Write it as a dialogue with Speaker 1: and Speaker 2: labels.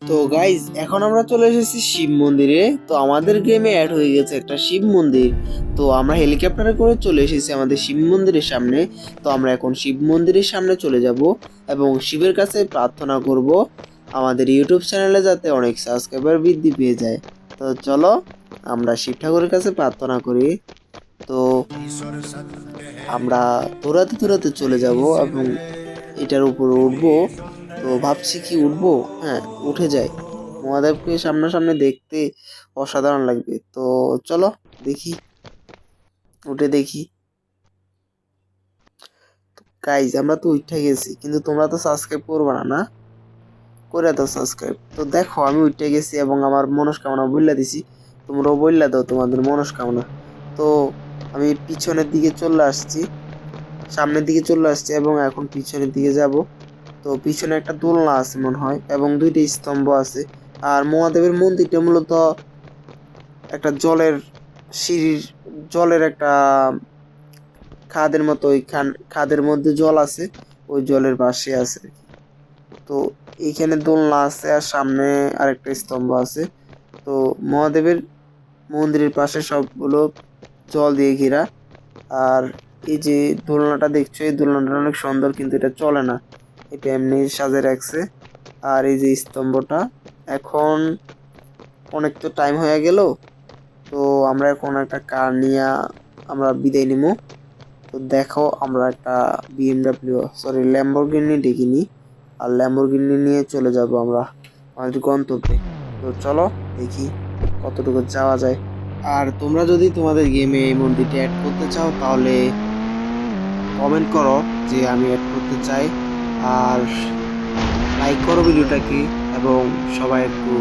Speaker 1: তো গাইজ এখন আমরা চলে এসেছি শিব মন্দিরে। তো আমাদের গেমে অ্যাড হয়ে গেছে একটা শিব মন্দির। তো আমরা হেলিকপ্টারে করে চলে এসেছি আমাদের শিব মন্দিরের সামনে। তো আমরা এখন শিব মন্দিরের সামনে চলে যাব এবং শিবের কাছে প্রার্থনা করব আমাদের ইউটিউব চ্যানেলে যাতে অনেক সাবস্ক্রাইবার বৃদ্ধি পেয়ে যায়। তো চলো আমরা শিব ঠাকুরের কাছে প্রার্থনা করি। তো আমরা দৌড়াতে দৌড়াতে চলে যাব এবং এটার উপরে উঠবো। তো ভাবছি কি উঠবো, হ্যাঁ উঠে যাই। মহাদেবকে সামনাসামনি দেখতে অসাধারণ লাগবে। তো চলো দেখি, উঠে দেখি। গাইজ আমরা তো উঠে গেছি, কিন্তু তোমরা তো সাবস্ক্রাইব করবে না, না করে দাও সাবস্ক্রাইব। তো দেখো আমি উঠে গেছি এবং আমার মনস্কামনা বললা দিছি। তোমরাও বললা দাও তোমাদের মনস্কামনা। তো আমি পিছনের দিকে চলে আসছি, সামনের দিকে চলে আসছি এবং এখন পিছনের দিকে যাব। তো পিছনে একটা দোলনা আছে মনে হয় এবং দুইটা স্তম্ভ আছে। আর মহাদেবের মন্দিরটা মূলত একটা জলের সিঁড়ির, জলের একটা খাদের মতো। ওই খাদের মধ্যে জল আছে, ওই জলের পাশে আছে। তো এইখানে দোলনা আছে আর সামনে আরেকটা স্তম্ভ আছে। তো মহাদেবের মন্দিরের পাশে সবগুলো জল দিয়ে ঘেরা। আর এই যে দোলনাটা দেখছো, এই দোলনাটা অনেক সুন্দর, কিন্তু এটা চলে না, এটা এমনি সাজে রাখছে। আর এই যে স্তম্ভটা, এখন অনেক তো টাইম হয়ে গেল। তো আমরা এখন একটা কার নিয়ে আমরা বিদায় নিব। তো দেখো আমরা একটা বিএমডাব্লিউ, সরি ল্যাম্বরগিনি ডেকে আর ল্যাম্বরগিনি নিয়ে চলে যাব আমরা আমাদের গন্তব্যে। তো চলো দেখি কতটুকু যাওয়া যায়। আর তোমরা যদি তোমাদের গেমে এই মন্দিরটি অ্যাড করতে চাও তাহলে কমেন্ট করো যে আমি অ্যাড করতে চাই। আর লাইক করো ভিডিওটাকে এবং সবাই একটু